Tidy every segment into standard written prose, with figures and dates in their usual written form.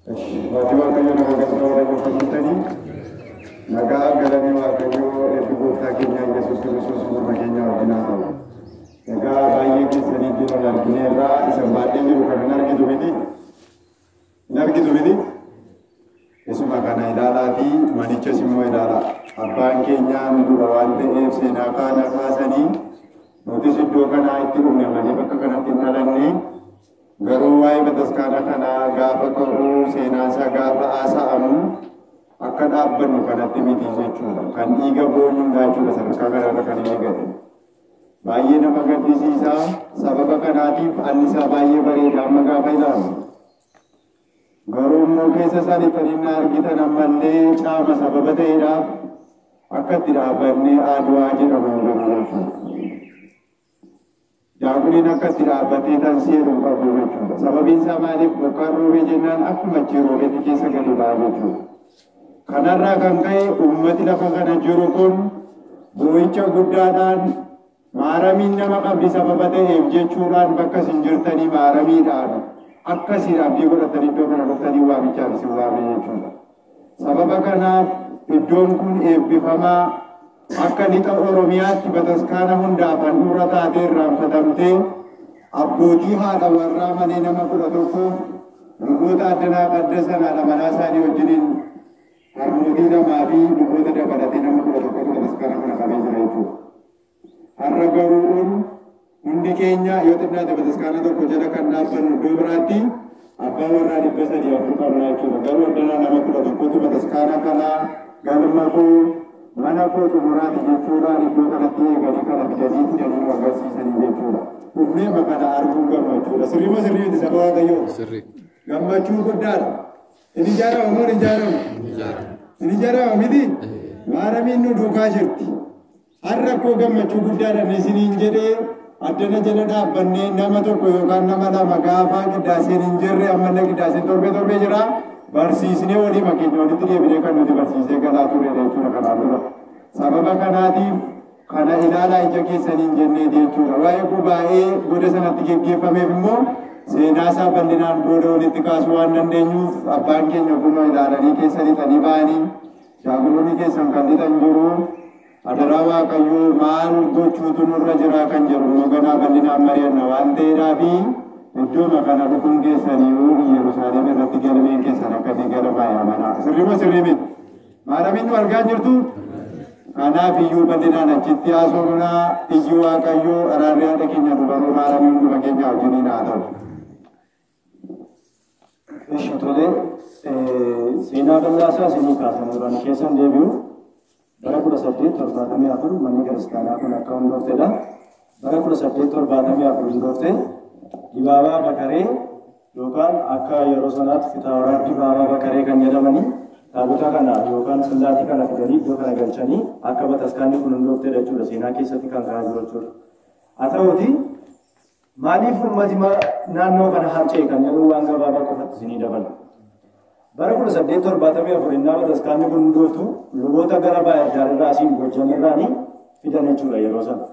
Waktu waktunya nak kata orang kita ni, naga galani waktunya itu takutnya Yesus Kristus makanya orang naga bayi kita ni di dalam dunia isambati ni bukan nar gitu bedi, Yesus makana idalati manicca semua idala, abang Kenya mudrawante senaka nakasani, notis itu kana itu rumnya mana bakal kana tinggalan ni. Garuwai bataskana kana gafa qaru senasa gafa asa'amu akka dhaabbannu kanatti miti jechuudha kan dhiiga boonyuun gaachuudha sadarkaa garaarra kan inni gate baay'ee nama gaddisiisa sababa kanaatiif annisaa baay'ee bareeda amma gaafa ilaalu garuu immoo keessa isaanii taninna argitan ammallee caama sababa ta'eedhaaf akka itti dhaabbannee Adwaa jedhamu jechuudha. Jaakunin akka itti dhaabbatee tanseeruu qabu jechuudha. Sababiin isaa maaliif bokkaan roobee jennaan akkuma achii roobeetti keessa gadi ba'a jechuudha. Kanarraa kan ka'e uummati lafa kana jiru kun boo'icha guddaadhaan maaramiin nama qabdi sababa ta'eef jechuudhaan bakka isin jirtanii maaramiidhaan akkasiin abdii godhatanii iddoo kana dhuftanii waamichaaf isin waame jechuudha. Sababa kanaaf iddoon kun eebbifamaa akka lixa Oromiyaatti bataskaana hundaaf handhuura taatee irraanfatamtee abbootii haadha warraa malee nama 11 luboota addanaa qaddasanaadha manaa isaanii wajjiniin harmootii lamaa fi luboota dabalatee nama 11 bataskaana kana qabee jira jechuudha. Har'a garuu hundi keenya yoo xinnaate bataskaana tokko jala kan dhaabbannu iddoo biraatti abbaa warraa 300 qabna jechuudha. Garuu addanaa nama 11tu bataskaana kana galma koo mana koo xumuraati jechuudhaan iddoo kanatti eeganii kana fidanii fidanii agarsiisanii jechuudha. Dhufnee makana arguun gammachuudha. Sirriima sirriimti saba Waaqayyoo. Sirri. Gammachuu guddaadha. Inni ijaarama moo hin ijaaramu? Inni ijaarama miti? Maaramiin nu duukaa jirti. Har'a koo gammachuu guddaadhaan isiniin jedhee addana jala dhaabbannee nama tokko yookaan nama lama gaafaa qiddaaseen hin jirre ammallee qiddaaseen torbee jira. Barsiisnee walii makeenya walitti deebinee kan nuti barsiisee galaa turre jechuudha kanaan dura. Sababa kanaatiif kana ilaalaa ija keessaniin jennee jechuudha. Waa'ee gubaa'ee goda sanatti geggeeffameef immoo seenaa isaa bal'inaan booda walitti kaasuu waan dandeenyuuf abbaan keenya kunoo ilaalanii keessa lixanii ba'anii shaakoloonni keessan kan lixan jiru adaraa Waaqayyoo maal gochuutu nurra jira kan jedhu immoo ganaa bal'inaan mari'anna waan ta'eedhaafi iddoo makana dhufuun keessanii Yerusaalem irratti galmeen keessan akka inni galmaa yaamana. Sirriima sirriimi. Maaramiin nu argaa jirtu kanaaf iyyuu bal'inaan achitti haasofnaa ijji Waaqayyoo araarri haadha keenya dubaruu maaramiin dhuma keenya wajjiniin haa ta'u. Ishi tolee seenaa bal'aasaa isinii kaasamuudhaan keessan deebi'u bara 1874 manni kiristaanaa kun akka hundooftedha. Bara 1874 hundooftee Dibaabaa Bakaree yookaan akka yeroo sanaatti Fitaaworaa Dibaabaa Bakaree kan jedhamanii taabota kana yookaan sillaatii kana fidanii iddoo kana galchanii akka bataskaanni kun hundooftedha jechuudha. Seenaa keessatti kan kaa'aa jiru jechuudha. Haa ta'uuti maaliif uummati naannoo kana harcee kan jedhu waan gabaabaa qofatti isinii dabala. Bara 1874 innaa bataskaanni kun hundooftu luboota gara Baay'ee asiin Gojjamirraanii fidan jechuudha yeroo sana.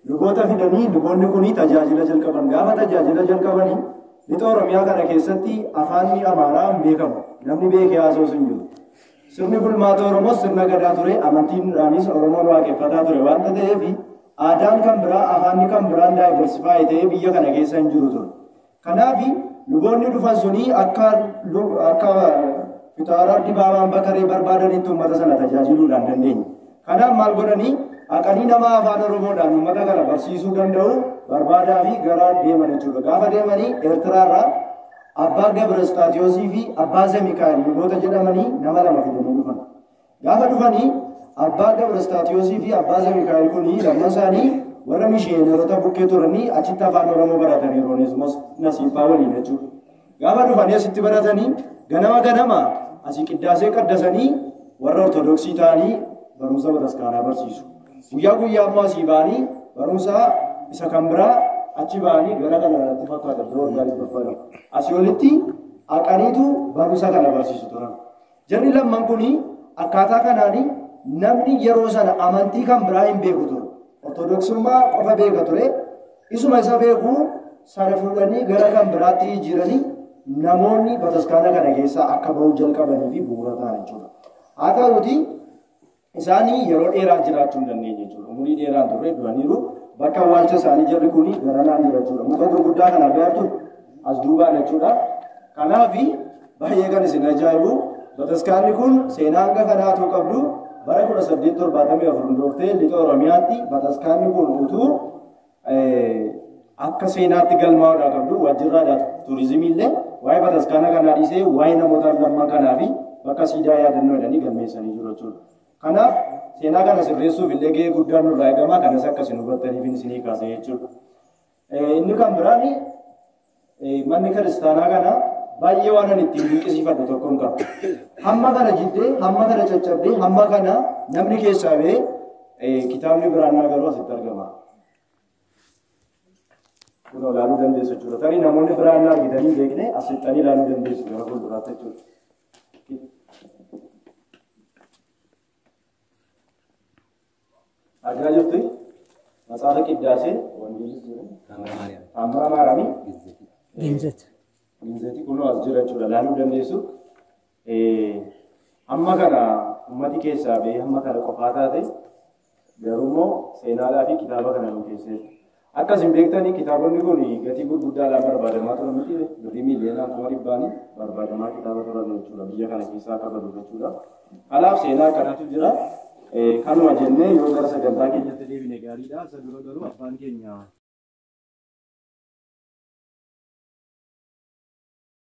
Luboota fidanii luboonni kuni tajaajila jalqaban gaafa tajaajila jalqabanii lixa Oromiyaa kana keessatti afaanni Amaaraa hin beekamu. Namni beekee haasa'us hin jiru. Sirni bulmaata Oromoos sirna gadaa ture, amantiidhaanis Oromoon waaqeffataa ture waan ta'eef aadaan kan biraa afaanni kan biraan daayiversifaayi ta'ee biyya kana keessa hin jiru ture. Kanaaf luboonni dhufan suni akka Fitaaworaa Dibaabaa Bakaree barbaadanitti uummata sana tajaajiluudhaan dandeenya. Kanaaf maal godhanii aqanii nama afaan Oromoodhaan uummata kana barsiisuu danda'u barbaadaa fi gara deeman jechuudha. Gaafa deemanii Eertiraarraa Abbaa Gabrasxaatiyoosii fi Abbaa Zemikaa'el luboota jedhamanii nama lama fidanii dhufan. Gaafa dhufanii Abbaa Gabrasxaatiyoosii fi Abbaa Zemikaa'el kuni lamman isaanii warra misheenerota bukkee turanii achitti afaan Oromoo baratanii Rooneesmos Nasiibaa waliin jechuudha. Gaafa dhufanii asitti baratanii ganama asii qiddaasee qaddasanii warra Ortodoksii ta'anii barumsa bataskaanaa barsiisu. Guyyaa ammoo asii ba'anii barumsa isa kan biraa achi ba'anii gara kanatti fakkaata biroo gaarii barbaada. Asii olitti aqaniitu barumsa kana barsiisu turan. Jarri lamman kuni akkaataa kanaanii namni yeroo sana amantii kan biraa hin beeku ture. Ortodoksummaa qofa beeka ture. Isuma isa beeku sana fuudhanii gara kan biraatti jiranii namoonni bataskaana kana keessaa akka ba'uu jalqabanii fi bu'uura ta'an jechuudha. Haa ta'uuti isaanii yeroo dheeraa jiraachuu hin dandeenye jechuudha. Umurii dheeraan turre du'aniiru bakka awwaalcha isaanii jarri kuni garanaan jira jechuudha. Muka gurguddaa kana agartu as duubaan jechuudha. Kanaaf baay'ee kan isin ajaa'ibu bataskaanni kun seenaa hanga kanaatu qabdu bara 1874 hundooftee lixa Oromiyaatti bataskaanni kun utuu akka seenaatti galmaa'uudhaa qabdu waajjirraadhaa turizimii illee waa'ee bataskaana kanaa dhiisee waa'ee namoota lamman kanaa fi bakka siidaa yaadannoo jedhanii galmeessanii jiru jechuudha. Kanaaf seenaa kana sirreessuuf illee gahee guddaan nurraa eegama kanas akkasiin hubattaniif isinii kaasee jechuudha. Inni kan biraan manni kiristaanaa kana baay'ee waan ani ittiin dinqisiifadhu tokko hin qabu. Hamma kana jiddee, hamma kana caccabdee, hamma kana namni keessaa ba'ee kitaabni biraannaa garuu asitti argama. Kun ilaaluu dandeessu jechuudha. Tarii namoonni biraannaa argitanii beekne asitti ilaaluu dandeessu gara fuulduraatti jechuudha. Argaa jirtu Matsaafaa Qiddaasee Taammiraa Maariyaamii Ginzeetii kun as jira jechuudha. Ilaaluu dandeessu. Hamma kana uummati keessaa ba'ee hamma kana qofaa taate garuu immoo seenaadhaa fi kitaaba kana nu keesseetu. Akkasiin beektanii kitaabonni kun gatii gurguddaadhaan barbaadamaa turan miti birrii miiliyoonaan 200 barbaadamaa kitaaba turan jechuudha. Biyya kana keessaa akka badu jechuudha. Kanaaf seenaa akkanatu jira. Kanuma jennee yoo gara sagantaa keenyatti deebine gaariidha. Isa dura garuu abbaan keenya